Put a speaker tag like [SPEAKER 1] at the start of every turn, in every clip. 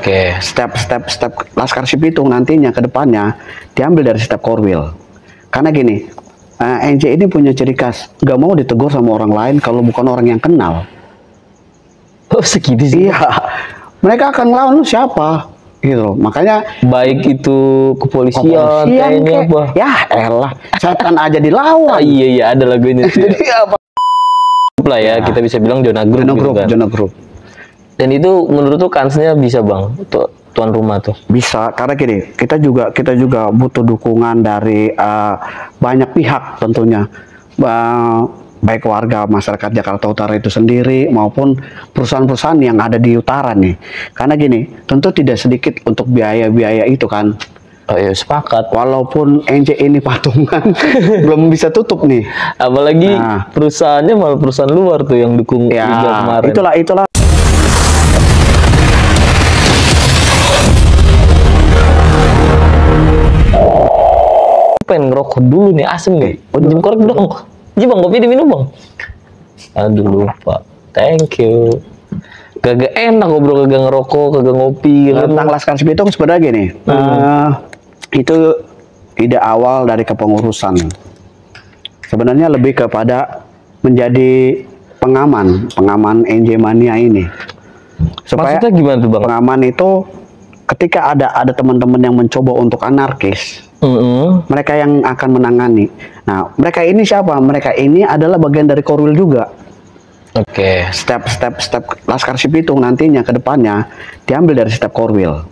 [SPEAKER 1] Oke.
[SPEAKER 2] Step Laskar Cipitung nantinya ke depannya diambil dari step Korwil. Karena gini, NJ ini punya ciri khas, nggak mau ditegur sama orang lain kalau bukan orang yang kenal.
[SPEAKER 1] Oh segitu sih?
[SPEAKER 2] Iya, mereka akan ngelawan lu siapa, gitu loh. Makanya
[SPEAKER 1] baik itu kepolisian, TNI apa?
[SPEAKER 2] Ya elah, setan aja dilawan.
[SPEAKER 1] Iya ada lagunya.
[SPEAKER 2] Jadi apa?
[SPEAKER 1] Lah ya, kita bisa bilang zona grup.
[SPEAKER 2] Zona grup.
[SPEAKER 1] Dan itu menurut tuh kansnya bisa bang, tuan rumah tuh.
[SPEAKER 2] Bisa, karena gini, kita juga butuh dukungan dari banyak pihak tentunya, baik warga masyarakat Jakarta Utara itu sendiri maupun perusahaan-perusahaan yang ada di utara nih. Karena gini, tentu tidak sedikit untuk biaya-biaya itu kan.
[SPEAKER 1] Oh iya, sepakat.
[SPEAKER 2] Walaupun NJ ini patungan belum bisa tutup nih.
[SPEAKER 1] Apalagi perusahaannya malah perusahaan luar tuh yang dukung
[SPEAKER 2] ya,
[SPEAKER 1] kemarin.
[SPEAKER 2] Itulah.
[SPEAKER 1] Pengen ngerokok dulu nih, asem nih. Jim korek dong. Jim bang, kopi diminum bang. Aduh lupa. Thank you. Kagak enak ngobrol, kagak ngerokok, kagak ngopi.
[SPEAKER 2] Tentang Laskar Cipitung sebenarnya gini. Itu ide awal dari kepengurusan. Sebenarnya lebih kepada menjadi pengaman NJ Mania ini. Supaya
[SPEAKER 1] maksudnya gimana tuh bang?
[SPEAKER 2] Pengaman itu ketika ada teman-teman yang mencoba untuk anarkis, mereka yang akan menangani. Nah, mereka ini siapa? Mereka ini adalah bagian dari Korwil juga.
[SPEAKER 1] Oke.
[SPEAKER 2] Step Laskar Cipitung nantinya ke depannya diambil dari step Korwil.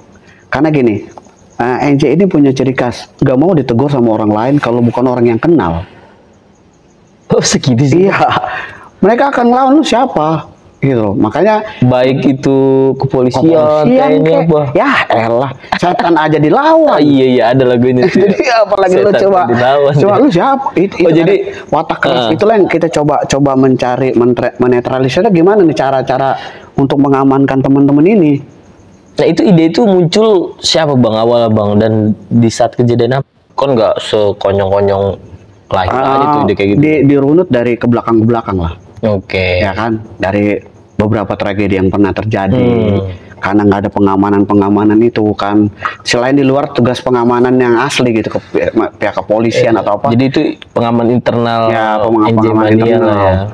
[SPEAKER 2] Karena gini, NJ ini punya ciri khas, nggak mau ditegur sama orang lain kalau bukan orang yang kenal.
[SPEAKER 1] Oh segitu sih?
[SPEAKER 2] Iya, mereka akan ngelawan lu siapa, gitu loh. Makanya
[SPEAKER 1] baik itu kepolisian, TNI apa?
[SPEAKER 2] Ya elah, setan aja dilawan.
[SPEAKER 1] Iya ada lagunya.
[SPEAKER 2] Jadi apalagi lu coba lu siapa? Itu jadi watak keras. Itulah yang kita coba mencari menetralisirnya gimana nih cara-cara untuk mengamankan teman-teman ini.
[SPEAKER 1] Nah itu ide itu muncul siapa bang awal bang, dan di saat kejadian apa? Kon nggak sekonyong-konyong lahir aja tuh ide kayak gitu.
[SPEAKER 2] Dirunut dari ke belakang lah.
[SPEAKER 1] Oke.
[SPEAKER 2] Ya kan, dari beberapa tragedi yang pernah terjadi. Karena nggak ada pengamanan itu kan. Selain di luar tugas pengamanan yang asli gitu ke pihak kepolisian atau apa.
[SPEAKER 1] Jadi itu pengaman internal.
[SPEAKER 2] Ya, pengaman internal. Ya.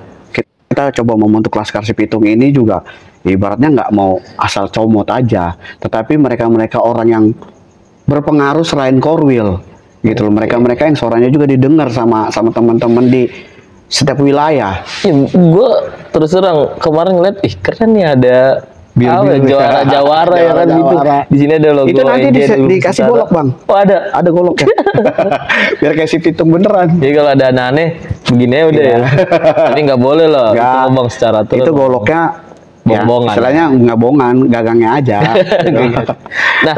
[SPEAKER 2] Kita coba membentuk Laskar Cipitung ini juga ibaratnya nggak mau asal comot aja, tetapi mereka orang yang berpengaruh selain Korwil gitu loh. Mereka yang suaranya juga didengar sama teman-teman di setiap wilayah.
[SPEAKER 1] Ya, gue terus terang kemarin ngeliat, keren nih ada Jawara ya kan gitu. Di sini ada logo.
[SPEAKER 2] Itu nanti dikasih golok bang.
[SPEAKER 1] Oh ada
[SPEAKER 2] golok ya. Biar kayak Cipitung beneran.
[SPEAKER 1] Jadi kalau ada aneh begini ya udah ya. Tapi nggak boleh loh. Itu ngomong secara terus.
[SPEAKER 2] Itu goloknya
[SPEAKER 1] bongbongan.
[SPEAKER 2] Istilahnya nggak bongan, gagangnya aja.
[SPEAKER 1] Nah,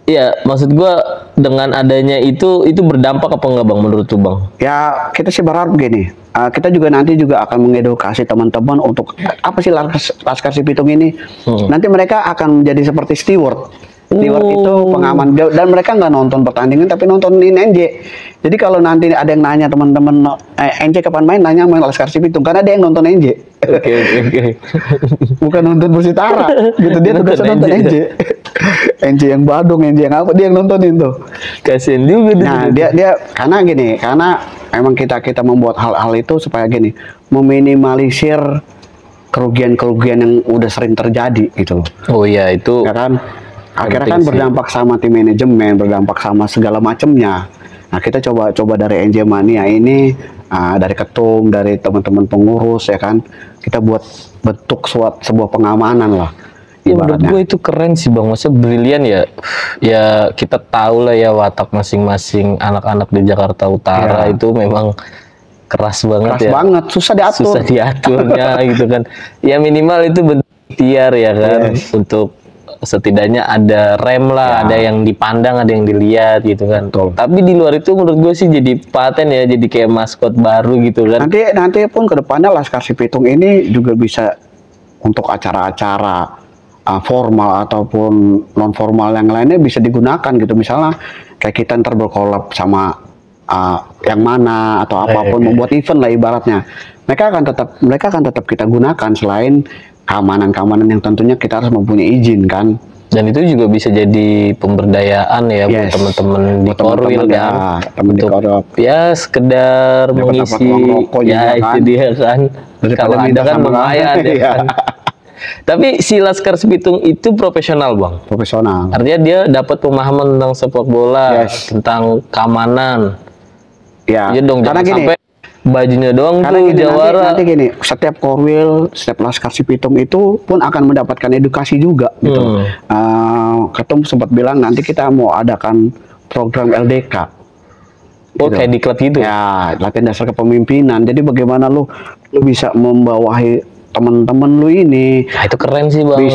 [SPEAKER 1] iya, maksud gua dengan adanya itu berdampak apa enggak bang menurut tuh bang?
[SPEAKER 2] Ya kita sih berharap begini. Kita juga nanti akan mengedukasi teman-teman untuk apa sih Laskar Cipitung ini. Nanti mereka akan menjadi seperti steward. Steward itu pengaman, dan mereka nggak nonton pertandingan tapi nontonin NJ. Jadi kalau nanti ada yang nanya teman-teman NJ kapan main, nanya main Laskar Cipitung karena dia yang nonton NJ. Oke. Bukan nonton Persitara gitu, dia tugasnya nonton NJ. NJ yang Badung, NJ yang apa, dia yang nontonin tuh.
[SPEAKER 1] Kasian juga.
[SPEAKER 2] Nah dia karena gini, karena emang kita membuat hal-hal itu supaya gini, meminimalisir kerugian-kerugian yang udah sering terjadi gitu loh.
[SPEAKER 1] Oh iya itu.
[SPEAKER 2] Ya kan? Akhirnya kan berdampak sama tim manajemen, berdampak sama segala macamnya. Nah kita coba dari NJ Mania ini, dari ketum, dari teman-teman pengurus ya kan, kita buat bentuk sebuah pengamanan lah.
[SPEAKER 1] Ya menurut gue itu keren sih bang, maksudnya brilian ya. Ya kita tahu lah ya watak masing-masing anak-anak di Jakarta Utara itu memang keras banget. Keras
[SPEAKER 2] banget, susah
[SPEAKER 1] diaturnya gitu kan. Ya minimal itu bentuk ikhtiar ya kan, untuk setidaknya ada rem lah, ada yang dipandang, ada yang dilihat gitu kan. Tapi di luar itu menurut gue sih jadi paten ya, jadi kayak maskot baru gitu kan.
[SPEAKER 2] Nanti pun kedepannya Laskar Cipitung ini juga bisa untuk acara-acara formal ataupun non formal yang lainnya bisa digunakan gitu. Misalnya kayak kita ntar berkolab sama yang mana atau apapun, membuat event lah ibaratnya. Mereka akan tetap kita gunakan selain keamanan yang tentunya kita harus mempunyai izin kan.
[SPEAKER 1] Dan itu juga bisa jadi pemberdayaan ya buat teman-teman di Korwil kan.
[SPEAKER 2] Untuk
[SPEAKER 1] ya sekedar mengisi ya itu dia kan. Kalau ada kan lumayan ya kan. Tapi si Laskar Pitung itu profesional bang.
[SPEAKER 2] Profesional.
[SPEAKER 1] Artinya dia dapat pemahaman tentang sepak bola, tentang keamanan.
[SPEAKER 2] Ya.
[SPEAKER 1] Iya dong,
[SPEAKER 2] karena
[SPEAKER 1] jangan
[SPEAKER 2] gini,
[SPEAKER 1] sampai bajunya doang tuh jawara.
[SPEAKER 2] Nanti gini, setiap Korwil, setiap Laskar Pitung itu pun akan mendapatkan edukasi juga gitu. Ketum sempat bilang nanti kita mau adakan program LDK.
[SPEAKER 1] Oh, kayak di klub gitu?
[SPEAKER 2] Ya, latihan dasar kepemimpinan. Jadi bagaimana lu bisa membawahi teman-teman lu ini.
[SPEAKER 1] Nah, itu keren sih bang.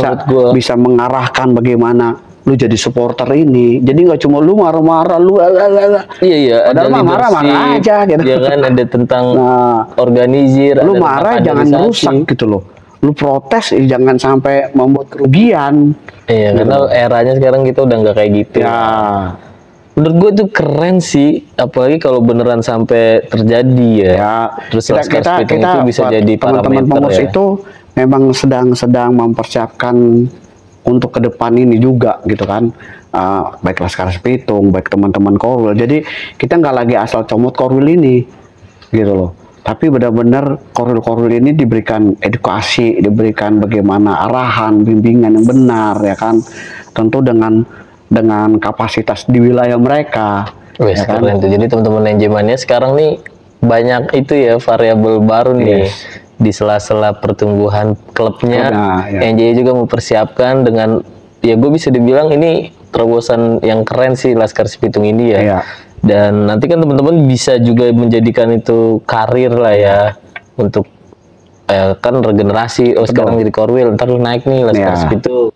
[SPEAKER 2] Bisa mengarahkan bagaimana lu jadi supporter ini. Jadi nggak cuma lu marah-marah, lu
[SPEAKER 1] iya.
[SPEAKER 2] Padahal marah-marah aja gitu.
[SPEAKER 1] Ya kan ada tentang organisir.
[SPEAKER 2] Lu marah jangan merusak gitu loh. Lu protes jangan sampai membuat kerugian.
[SPEAKER 1] Iya, gitu. Karena eranya sekarang kita udah nggak kayak gitu.
[SPEAKER 2] Ya.
[SPEAKER 1] Menurut gue tuh keren sih, apalagi kalau beneran sampai terjadi ya.
[SPEAKER 2] Terus
[SPEAKER 1] kita itu bisa jadi
[SPEAKER 2] teman-teman pengurus itu memang sedang mempersiapkan untuk ke depan ini juga gitu kan, baik Laskar Pitung, baik teman-teman Korwil. Jadi kita nggak lagi asal comot Korwil ini gitu loh, tapi benar-benar Korwil ini diberikan edukasi, diberikan bagaimana arahan, bimbingan yang benar ya kan, tentu dengan kapasitas di wilayah mereka.
[SPEAKER 1] Ya kan? Keren tuh. Jadi teman-teman NJ-mania sekarang nih banyak itu ya variabel baru nih. Di sela-sela pertumbuhan klubnya, NJ juga mempersiapkan dengan ya gue bisa dibilang ini terobosan yang keren sih Laskar Pitung ini ya. Dan nanti kan teman-teman bisa juga menjadikan itu karir lah ya untuk kan regenerasi. Oh sekarang jadi Korwil, ntar lu naik nih Laskar Pitung,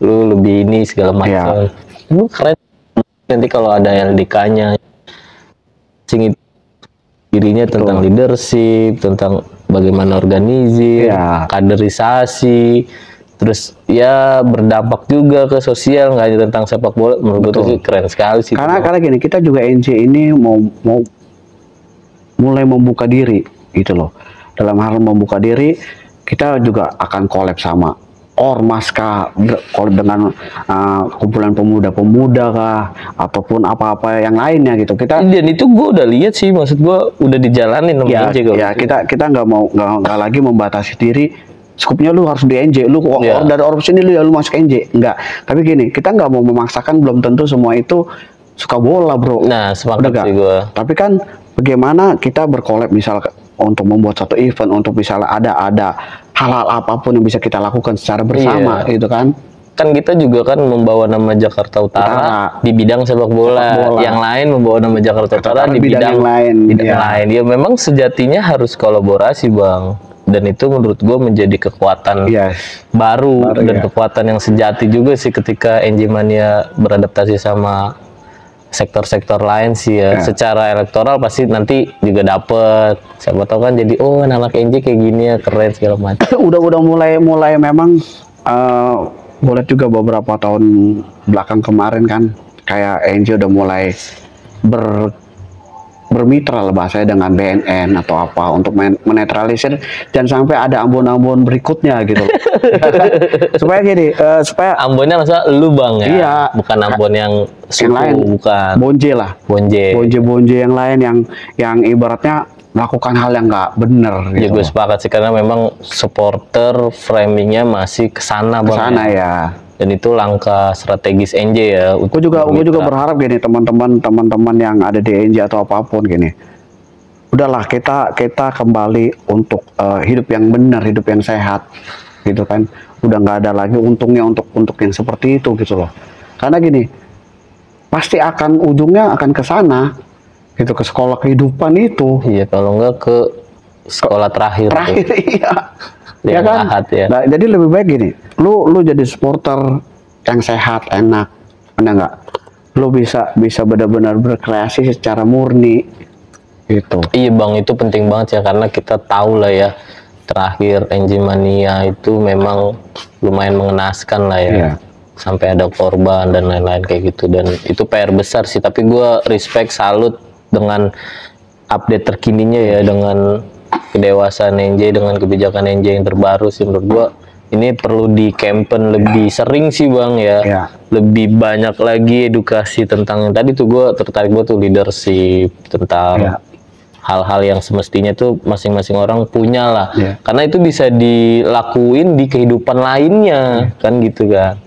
[SPEAKER 1] lu lebih ini segala macam. Lu keren nanti kalau ada LDK-nya, sing dirinya tentang leadership, tentang bagaimana organisir, kaderisasi, terus ya berdampak juga ke sosial, nggak hanya tentang sepak bola. Menurut gue sih keren sekali sih.
[SPEAKER 2] Karena gini, kita juga NJ ini mau mulai membuka diri gitu loh. Dalam hal membuka diri, kita juga akan collab sama ormas kah, dengan kumpulan pemuda-pemuda kah, ataupun apa-apa yang lainnya gitu. Kita
[SPEAKER 1] dan itu gue udah lihat sih, maksud gue udah dijalanin sama NJ.
[SPEAKER 2] Kita nggak lagi membatasi diri. Skupnya lu harus di NJ, lu dari ormas ini lu masuk NJ, enggak. Tapi gini, kita nggak mau memaksakan, belum tentu semua itu suka bola bro.
[SPEAKER 1] Nah sepakat sih gue.
[SPEAKER 2] Tapi kan bagaimana kita berkolab misal untuk membuat satu event, untuk misalnya ada hal-hal apapun yang bisa kita lakukan secara bersama gitu kan.
[SPEAKER 1] Kan kita juga kan membawa nama Jakarta Utara di bidang sepak bola. Yang lain membawa nama Jakarta Utara di bidang lain. Ya memang sejatinya harus kolaborasi bang. Dan itu menurut gue menjadi kekuatan baru dan kekuatan yang sejati juga sih ketika NJ-mania beradaptasi sama sektor-sektor lain sih ya. Secara elektoral pasti nanti juga dapet. Siapa tahu kan jadi anak NJ kayak gini ya, keren segala macam.
[SPEAKER 2] udah mulai memang boleh juga beberapa tahun belakang kemarin kan kayak NJ udah mulai bermitra lah bahasanya dengan BNN atau apa untuk menetralisir dan sampai ada ambon-ambon berikutnya gitu. Supaya gini, supaya
[SPEAKER 1] ambonnya maksudnya lu bang ya,
[SPEAKER 2] iya,
[SPEAKER 1] bukan ambon yang
[SPEAKER 2] lain,
[SPEAKER 1] bukan
[SPEAKER 2] bonje lah, bonje yang lain yang ibaratnya melakukan hal yang nggak bener gitu.
[SPEAKER 1] Ya gue sepakat sih, karena memang supporter framingnya masih kesana bang.
[SPEAKER 2] Kesana ya.
[SPEAKER 1] Dan itu langkah strategis NJ ya.
[SPEAKER 2] Gue juga berharap gini, teman-teman yang ada di NJ atau apapun gini, udahlah kita kembali untuk hidup yang benar, hidup yang sehat gitu kan. Udah nggak ada lagi untungnya untuk yang seperti itu gitu loh. Karena gini, pasti akan ujungnya akan ke sana gitu, ke sekolah kehidupan itu.
[SPEAKER 1] Iya, kalau nggak ke sekolah terakhir
[SPEAKER 2] iya. Ya kan?
[SPEAKER 1] Ya.
[SPEAKER 2] Nah, jadi lebih baik gini, lu jadi supporter yang sehat, enak, benar nggak? Lu bisa benar-benar berkreasi secara murni, gitu.
[SPEAKER 1] Iya bang, itu penting banget ya, karena kita tahu lah ya, terakhir NJ-mania itu memang lumayan mengenaskan lah ya. Sampai ada korban dan lain-lain kayak gitu, dan itu PR besar sih. Tapi gue respect, salut dengan update terkininya ya, dengan kedewasaan NJ, dengan kebijakan NJ yang terbaru sih. Menurut gua ini perlu di campaign lebih sering sih Bang ya.
[SPEAKER 2] Ya.
[SPEAKER 1] Lebih banyak lagi edukasi tentang yang tadi tuh, gue tertarik banget tuh leadership, tentang
[SPEAKER 2] Ya.
[SPEAKER 1] hal-hal yang semestinya tuh masing-masing orang punya lah.
[SPEAKER 2] Ya.
[SPEAKER 1] Karena itu bisa dilakuin di kehidupan lainnya kan gitu kan.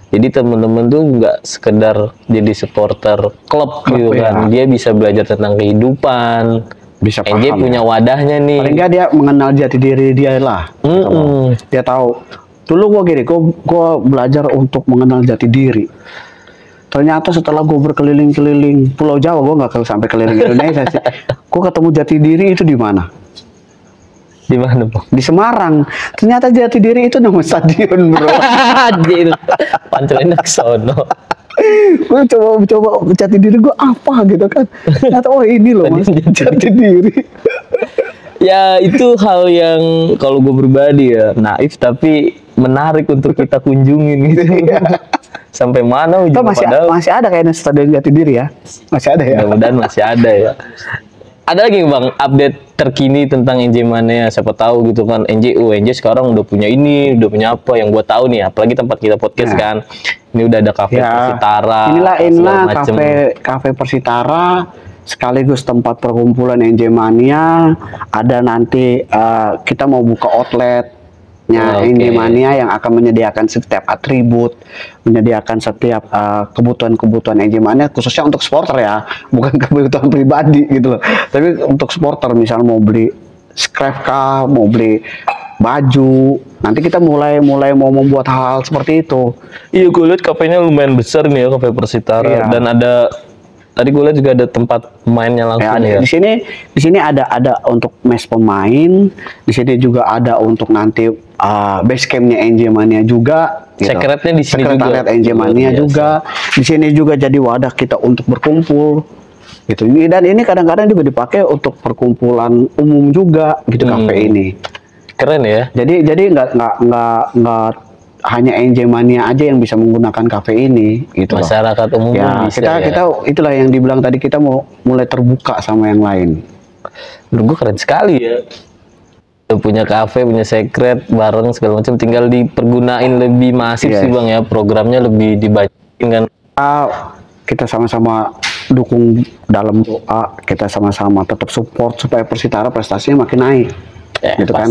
[SPEAKER 1] Jadi temen-temen tuh nggak sekedar jadi supporter klub gitu kan, dia bisa belajar tentang kehidupan.
[SPEAKER 2] Bisa
[SPEAKER 1] NJ
[SPEAKER 2] paham.
[SPEAKER 1] punya wadahnya nih.
[SPEAKER 2] Paling nggak dia mengenal jati diri dia lah. Gitu loh. Dia tahu. Dulu gua gini, gua belajar untuk mengenal jati diri. Ternyata setelah gua berkeliling-keliling Pulau Jawa, gua nggak sampai keliling Indonesia sih. Gua ketemu jati diri itu di mana?
[SPEAKER 1] Di mana Bang?
[SPEAKER 2] Di Semarang. Ternyata jati diri itu nama stadion, bro.
[SPEAKER 1] Anjir. Pancelannya ke sono.
[SPEAKER 2] Gue coba jati diri gue apa gitu kan. Ternyata oh ini loh Mas, jati diri.
[SPEAKER 1] Ya itu hal yang kalau gue pribadi ya naif tapi menarik untuk kita kunjungin gitu. Sampai mana ujung
[SPEAKER 2] Masih ada kayaknya stadion jati diri ya. Masih ada ya.
[SPEAKER 1] Mudah-mudahan masih ada ya. Ada lagi Bang update terkini tentang NJ Mania, siapa tahu gitu kan NJ sekarang udah punya ini, udah punya apa yang gua tahu nih, apalagi tempat kita podcast kan. Ini udah ada kafe Persitara.
[SPEAKER 2] Inilah kafe Persitara sekaligus tempat perkumpulan NJ Mania. Ada nanti kita mau buka outletnya NJ Mania yang akan menyediakan setiap atribut, menyediakan setiap kebutuhan-kebutuhan NJ Mania khususnya untuk supporter ya, bukan kebutuhan pribadi gitu loh. Tapi untuk supporter misal mau beli scrap kah, mau beli baju, nanti kita mulai mau membuat hal seperti itu.
[SPEAKER 1] Iya, gue lihat kafenya lumayan besar nih ya, kafe Persitara. Dan ada tadi gue lihat juga ada tempat pemainnya langsung ya.
[SPEAKER 2] Di sini ada untuk mes pemain, di sini juga ada untuk nanti base campnya NJ Mania juga. Gitu.
[SPEAKER 1] Sekretnya di sini juga.
[SPEAKER 2] Sekretariat NJ Mania juga. Di sini juga jadi wadah kita untuk berkumpul. Gitu. Dan ini kadang-kadang juga dipakai untuk perkumpulan umum juga gitu kafe ini.
[SPEAKER 1] Keren ya.
[SPEAKER 2] Jadi nggak hanya NJ Mania aja yang bisa menggunakan kafe ini gitu.
[SPEAKER 1] Masyarakat umum
[SPEAKER 2] ya,
[SPEAKER 1] bisa
[SPEAKER 2] kita itulah yang dibilang tadi, kita mau mulai terbuka sama yang lain.
[SPEAKER 1] Menurut gue keren sekali ya. Udah punya kafe, punya sekret bareng segala macam, tinggal dipergunain lebih masif sih Bang ya. Programnya lebih dibacain kan.
[SPEAKER 2] Kita sama-sama dukung dalam doa, kita sama-sama tetap support supaya Persitara prestasinya makin naik. Gitu kan.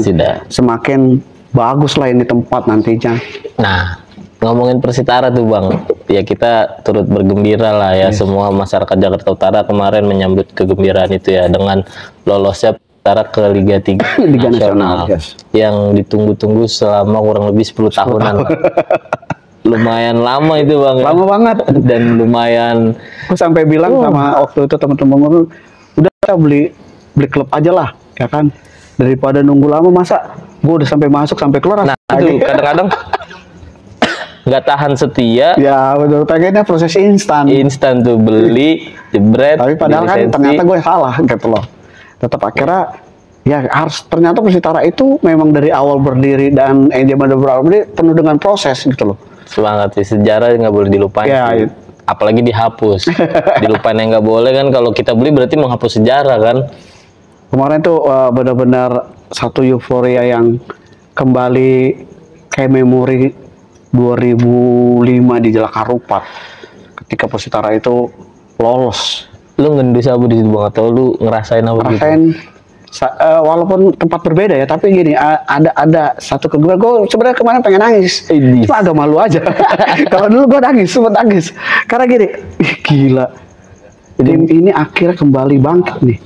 [SPEAKER 2] Semakin bagus lah ini tempat nantinya.
[SPEAKER 1] Nah, ngomongin Persitara tuh Bang, ya kita turut bergembira lah ya. Semua masyarakat Jakarta Utara kemarin menyambut kegembiraan itu ya dengan lolosnya Persitara ke Liga 3
[SPEAKER 2] Liga Nasional
[SPEAKER 1] yang ditunggu-tunggu selama kurang lebih 10 tahunan. Lumayan lama itu Bang.
[SPEAKER 2] Lama banget.
[SPEAKER 1] Dan lumayan.
[SPEAKER 2] Aku sampai bilang sama waktu itu teman-teman, udah kita beli klub aja lah, ya kan, daripada nunggu lama. Masa gue udah sampai masuk sampai keluar.
[SPEAKER 1] Nah itu kadang-kadang nggak tahan setia.
[SPEAKER 2] Ya betul, pengennya proses instan
[SPEAKER 1] tuh, beli jebret.
[SPEAKER 2] Tapi padahal kan ternyata gue salah gitu loh. Tetap akhirnya ya harus, ternyata Persitara itu memang dari awal berdiri dan NJ Mania berdiri penuh dengan proses gitu loh.
[SPEAKER 1] Semangat sih, sejarah nggak boleh dilupain sih. Apalagi dihapus. Dilupain yang nggak boleh kan, kalau kita beli berarti menghapus sejarah kan.
[SPEAKER 2] Kemarin tuh benar-benar satu euforia yang kembali kayak memori 2005 di Jalak Harupat ketika Persitara itu lolos.
[SPEAKER 1] Lu ngendus apa di situ Bang, atau lu ngerasain apa?
[SPEAKER 2] Ngerasain walaupun tempat berbeda ya, tapi gini, ada satu kegembiraan. Gue sebenarnya kemarin pengen nangis, cuma agak malu aja. Kalau dulu gue nangis, sempat nangis karena gini, gila, tim ini akhirnya kembali bangkit nih.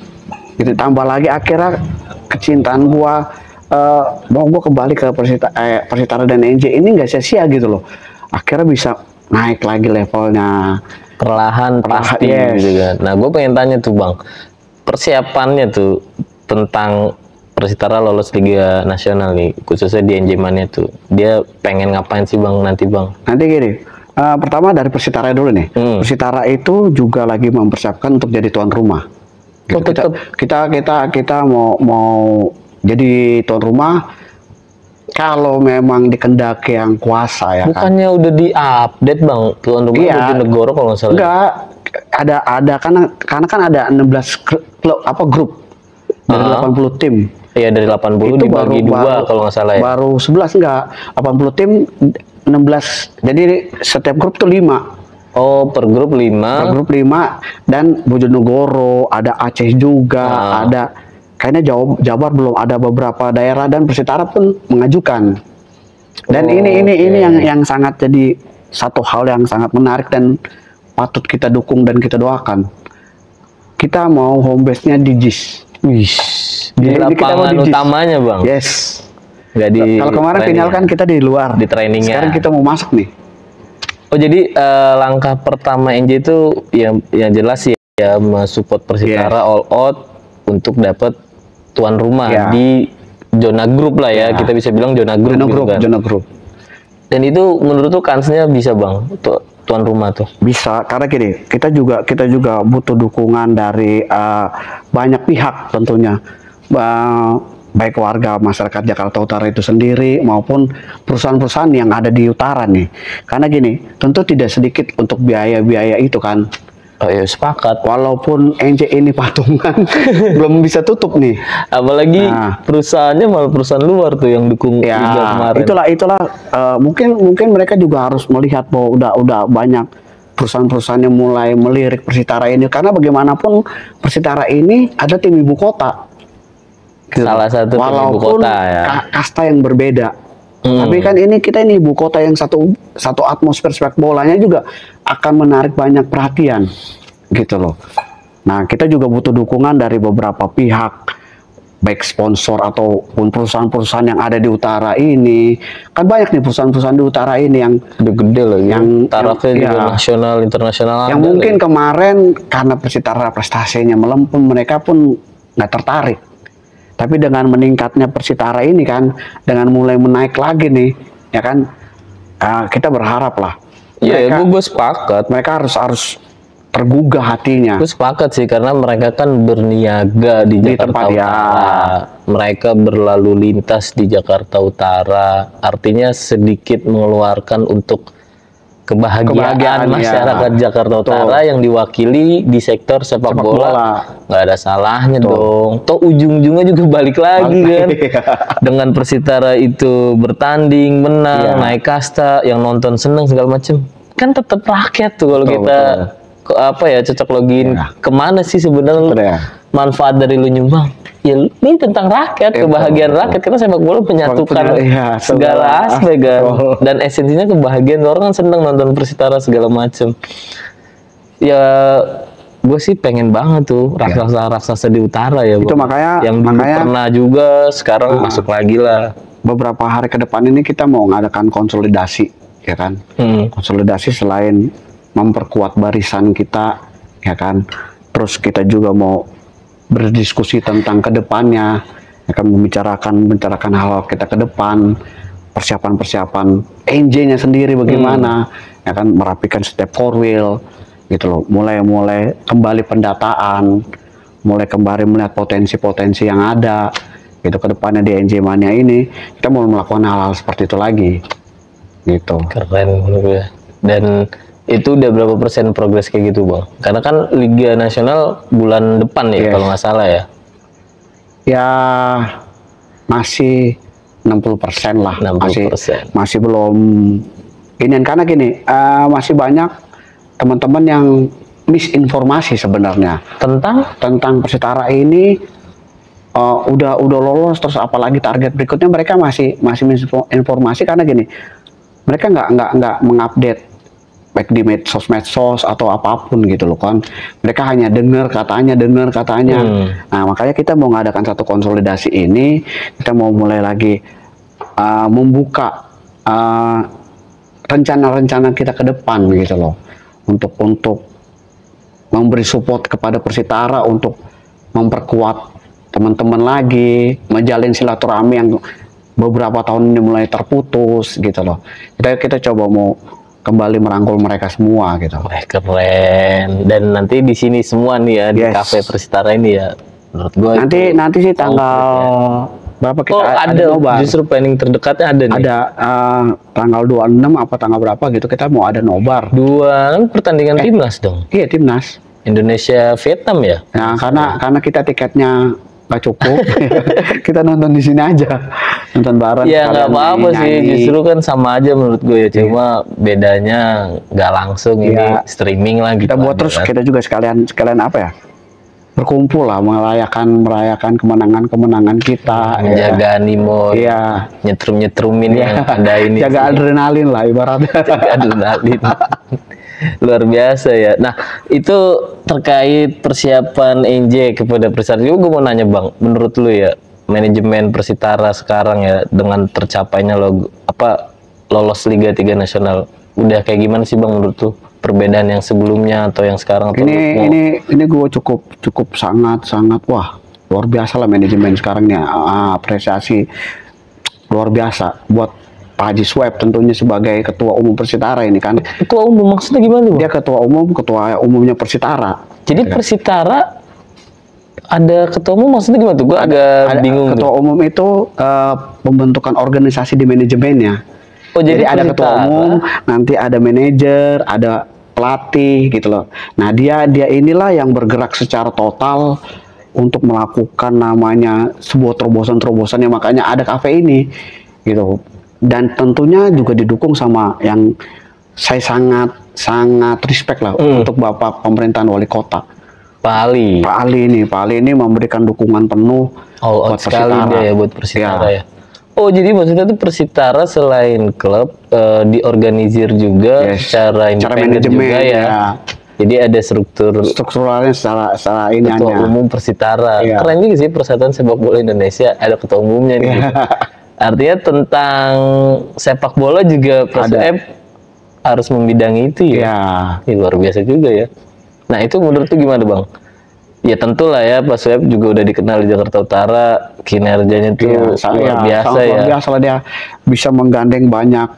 [SPEAKER 2] Gitu, tambah lagi akhirnya kecintaan gue, mau gue kembali ke Persitara dan NJ ini nggak sia-sia gitu loh. Akhirnya bisa naik lagi levelnya.
[SPEAKER 1] Perlahan pasti gitu kan. Nah gue pengen tanya tuh Bang, persiapannya tuh tentang Persitara lolos Liga Nasional nih, khususnya di NJ Mania tuh, dia pengen ngapain sih Bang nanti Bang?
[SPEAKER 2] Nanti gini, pertama dari Persitara dulu nih. Persitara itu juga lagi mempersiapkan untuk jadi tuan rumah. Gitu. Kita mau jadi tuan rumah kalau memang dikendaki yang kuasa ya.
[SPEAKER 1] Bukannya
[SPEAKER 2] kan?
[SPEAKER 1] Udah di-update Bang, tuan rumah Bojonegoro kalau nggak salah.
[SPEAKER 2] Enggak, ada karena kan ada 16 klub grup dari 80 tim.
[SPEAKER 1] Iya, dari 80
[SPEAKER 2] itu
[SPEAKER 1] dibagi dua kalau nggak salah ya.
[SPEAKER 2] Baru 11 enggak, 80 tim 16. Jadi setiap grup tuh 5.
[SPEAKER 1] Oh, per grup 5.
[SPEAKER 2] Per grup 5 dan Bojonegoro, ada Aceh juga, ada kayaknya Jabar belum, ada beberapa daerah dan Persitara pun mengajukan. Dan ini yang sangat jadi satu hal yang sangat menarik dan patut kita dukung dan kita doakan. Kita mau home base-nya di JIS.
[SPEAKER 1] Wih, di lapangan utamanya bang.
[SPEAKER 2] Yes.
[SPEAKER 1] Nggak di.
[SPEAKER 2] Kalau kemarin final kan kita di luar.
[SPEAKER 1] Di trainingnya.
[SPEAKER 2] Sekarang kita mau masuk nih.
[SPEAKER 1] Oh jadi langkah pertama NJ itu yang jelas ya mensupport Persitara all out untuk dapat tuan rumah di zona grup lah ya. Kita bisa bilang zona grup.
[SPEAKER 2] Zona grup.
[SPEAKER 1] Dan itu menurut tuh kansnya bisa bang untuk tuan rumah tuh.
[SPEAKER 2] Bisa, karena gini, kita juga butuh dukungan dari banyak pihak tentunya, baik warga masyarakat Jakarta Utara itu sendiri maupun perusahaan-perusahaan yang ada di utara nih. Karena gini, tentu tidak sedikit untuk biaya-biaya itu kan.
[SPEAKER 1] Oh iya, sepakat.
[SPEAKER 2] Walaupun NJ ini patungan belum bisa tutup nih.
[SPEAKER 1] Apalagi perusahaannya malah perusahaan luar tuh yang dukung Liga kemarin.
[SPEAKER 2] Itulah mungkin mereka juga harus melihat bahwa udah banyak perusahaan-perusahaan yang mulai melirik Persitara ini, karena bagaimanapun Persitara ini ada tim ibu kota.
[SPEAKER 1] Salah satu tim ibu kota ya.
[SPEAKER 2] Kasta yang berbeda. Tapi kan kita ini ibu kota yang satu atmosfer sepak bolanya juga akan menarik banyak perhatian gitu loh. Nah, kita juga butuh dukungan dari beberapa pihak, baik sponsor ataupun perusahaan-perusahaan yang ada di utara ini. Kan banyak nih perusahaan-perusahaan di utara ini yang
[SPEAKER 1] gede loh, yang tarafnya juga nasional, internasional.
[SPEAKER 2] Yang mungkin kemarin karena Persitara prestasinya melempem, mereka pun nggak tertarik. Tapi dengan meningkatnya Persitara ini kan, dengan mulai menaik lagi nih, ya kan, kita berharap lah.
[SPEAKER 1] Iya, gue sepakat.
[SPEAKER 2] Mereka harus tergugah hatinya.
[SPEAKER 1] Gue sepakat sih, karena mereka kan berniaga di Jakarta Utara. Mereka berlalu lintas di Jakarta Utara. Artinya sedikit mengeluarkan untuk kebahagiaan masyarakat Jakarta Utara yang diwakili di sektor sepak bola. Nggak ada salahnya dong. Toh ujung-ujungnya juga balik lagi kan. Dengan Persitara itu bertanding, menang, naik kasta, yang nonton seneng segala macem. Kan tetap rakyat tuh kalau kita cocok login kemana sih sebenarnya manfaat dari lu nyumbang. Ya ini tentang rakyat, kebahagiaan rakyat. Kita sepak bola menyatukan segala aspek kan. Dan esensinya kebahagiaan, orang kan seneng nonton Persitara segala macem. Ya gue sih pengen banget tuh raksasa-raksasa di utara ya.
[SPEAKER 2] Itu makanya
[SPEAKER 1] yang dulu pernah juga sekarang masuk lagi lah.
[SPEAKER 2] Beberapa hari ke depan ini kita mau ngadakan konsolidasi, ya kan. Konsolidasi selain memperkuat barisan kita, ya kan. Terus kita juga mau berdiskusi tentang kedepannya, akan membicarakan hal kita ke depan, persiapan NJ-nya sendiri bagaimana, ya kan, merapikan setiap core wheel, gitu loh. Mulai kembali pendataan, mulai kembali melihat potensi-potensi yang ada, gitu ke depannya di NJ Mania ini. Kita mau melakukan hal-hal seperti itu lagi, gitu.
[SPEAKER 1] Keren menurut gue. Dan itu udah berapa persen progres kayak gitu bang? Karena kan Liga Nasional bulan depan ya kalau nggak salah ya.
[SPEAKER 2] Ya masih 60% lah.
[SPEAKER 1] 60%.
[SPEAKER 2] Masih belum ini, karena gini, masih banyak teman-teman yang misinformasi sebenarnya tentang Persitara ini. Udah lolos, terus apalagi target berikutnya, mereka masih misinformasi karena gini, mereka nggak mengupdate baik di medsos atau apapun gitu loh kan. Mereka hanya dengar katanya. Nah, makanya kita mau ngadakan satu konsolidasi ini, kita mau mulai lagi membuka rencana-rencana kita ke depan gitu loh. Untuk memberi support kepada Persitara, untuk memperkuat teman-teman lagi, menjalin silaturahmi yang beberapa tahun ini mulai terputus gitu loh. Kita coba mau kembali merangkul mereka semua gitu.
[SPEAKER 1] Keren. Dan nanti di sini semua nih ya, di kafe Persitara ini ya. Menurut gua
[SPEAKER 2] nanti sih tanggal berapa kita
[SPEAKER 1] ada nobar. Justru planning terdekatnya ada nih.
[SPEAKER 2] Ada tanggal 26 apa tanggal berapa gitu, kita mau ada nobar.
[SPEAKER 1] Pertandingan timnas dong.
[SPEAKER 2] Iya, timnas.
[SPEAKER 1] Indonesia Vietnam ya.
[SPEAKER 2] Nah, karena kita tiketnya nggak cukup. Kita nonton di sini aja, nonton bareng.
[SPEAKER 1] Ya nggak
[SPEAKER 2] sekalian
[SPEAKER 1] apa-apa sih,
[SPEAKER 2] nyanyi.
[SPEAKER 1] justru kan sama aja menurut gue ya. Cuma bedanya nggak langsung ini
[SPEAKER 2] Iya.
[SPEAKER 1] streaming lah gitu.
[SPEAKER 2] Kita buat
[SPEAKER 1] aja
[SPEAKER 2] terus,
[SPEAKER 1] kan.
[SPEAKER 2] kita juga sekalian apa ya? Berkumpul lah, merayakan kemenangan-kemenangan kita.
[SPEAKER 1] Menjaga animo,
[SPEAKER 2] Iya.
[SPEAKER 1] nyetrum-nyetrumin yang ada ini.
[SPEAKER 2] Jaga
[SPEAKER 1] sih.
[SPEAKER 2] adrenalin lah ibaratnya.
[SPEAKER 1] Jaga adrenalin. Luar biasa ya. Nah, itu terkait persiapan NJ kepada Persitara. Gue mau nanya Bang, menurut lu ya, manajemen Persitara sekarang ya dengan tercapainya lolos Liga 3 Nasional, udah kayak gimana sih Bang menurut lu? Perbedaan yang sebelumnya atau yang sekarang atau
[SPEAKER 2] Ini gue cukup sangat wah, luar biasa lah manajemen sekarangnya. Apresiasi luar biasa buat Pak Haji Swep tentunya sebagai ketua umum Persitara ini kan.
[SPEAKER 1] ketua umum maksudnya gimana Bang?
[SPEAKER 2] Dia ketua umumnya Persitara.
[SPEAKER 1] Jadi Persitara ada ketua umum maksudnya gimana tuh? Gue agak bingung.
[SPEAKER 2] Ketua umum itu pembentukan organisasi di manajemennya.
[SPEAKER 1] Oh, jadi
[SPEAKER 2] ada ketua
[SPEAKER 1] Persitara.
[SPEAKER 2] umum, nanti ada manajer, ada pelatih gitu loh. Nah, dia inilah yang bergerak secara total untuk melakukan namanya sebuah terobosan-terobosan, yang makanya ada kafe ini gitu. Dan tentunya juga didukung sama yang saya sangat respect lah untuk Bapak pemerintahan wali kota.
[SPEAKER 1] Pak Ali.
[SPEAKER 2] Pak Ali ini memberikan dukungan penuh
[SPEAKER 1] All out
[SPEAKER 2] buat
[SPEAKER 1] sekali
[SPEAKER 2] Persitara.
[SPEAKER 1] dia ya buat Persitara
[SPEAKER 2] Ya.
[SPEAKER 1] ya. Oh, jadi maksudnya tuh Persitara selain klub diorganisir juga secara independen
[SPEAKER 2] manajemen
[SPEAKER 1] juga ya. Jadi ada
[SPEAKER 2] strukturalnya secara ini
[SPEAKER 1] ketua umum Persitara.
[SPEAKER 2] Iya.
[SPEAKER 1] Keren juga sih Persatuan Sepak Bola Indonesia ada ketua umumnya nih.
[SPEAKER 2] Iya.
[SPEAKER 1] Artinya tentang sepak bola juga Persib harus membidangi itu ya.
[SPEAKER 2] Ya.
[SPEAKER 1] Ini luar biasa juga ya. Nah, itu menurut lu gimana Bang? Ya tentulah ya, Pak Swep juga udah dikenal di Jakarta Utara, kinerjanya tuh luar biasa
[SPEAKER 2] sangat
[SPEAKER 1] ya.
[SPEAKER 2] luar biasa lah, dia bisa menggandeng banyak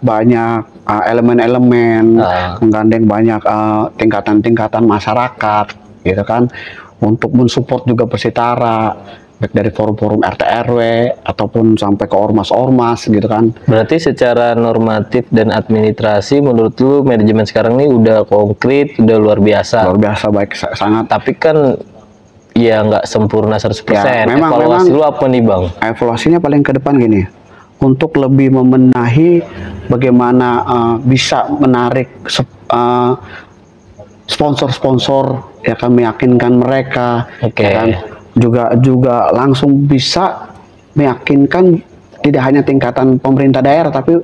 [SPEAKER 2] elemen-elemen, menggandeng banyak tingkatan-tingkatan masyarakat, gitu kan, untuk mensupport juga Persitara, baik dari forum-forum RT RW ataupun sampai ke ormas-ormas, gitu kan.
[SPEAKER 1] Berarti secara normatif dan administrasi menurut lu manajemen sekarang ini udah konkret, udah luar biasa.
[SPEAKER 2] Luar biasa, baik sangat.
[SPEAKER 1] Tapi kan ya nggak sempurna 100%.
[SPEAKER 2] Ya, memang
[SPEAKER 1] Evaluasi lu apa nih Bang?
[SPEAKER 2] Evaluasinya paling ke depan gini, untuk lebih memenahi bagaimana bisa menarik sponsor-sponsor, ya kan, meyakinkan mereka,
[SPEAKER 1] Oke.
[SPEAKER 2] ya kan, juga langsung bisa meyakinkan tidak hanya tingkatan pemerintah daerah tapi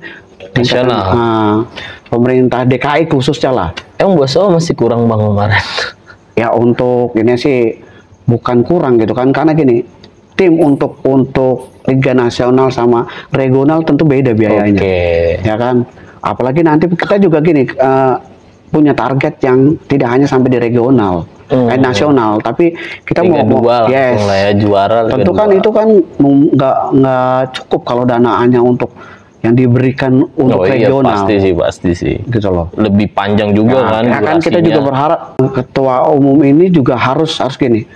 [SPEAKER 2] tingkatan pemerintah DKI khususnya lah.
[SPEAKER 1] Emang Boso masih kurang Bang kemarin?
[SPEAKER 2] Ya, untuk ini sih bukan kurang gitu kan, karena gini, tim untuk Liga Nasional sama regional tentu beda biayanya. Ya kan, apalagi nanti kita juga gini punya target yang tidak hanya sampai di regional, nasional, tapi kita
[SPEAKER 1] Liga
[SPEAKER 2] mau
[SPEAKER 1] lah ya, juara.
[SPEAKER 2] Tentu kan itu kan nggak cukup kalau danaannya untuk yang diberikan untuk regional.
[SPEAKER 1] Pasti sih.
[SPEAKER 2] Gitu loh.
[SPEAKER 1] Lebih panjang juga kan.
[SPEAKER 2] Ya kan kita juga berharap ketua umum ini juga harus gini,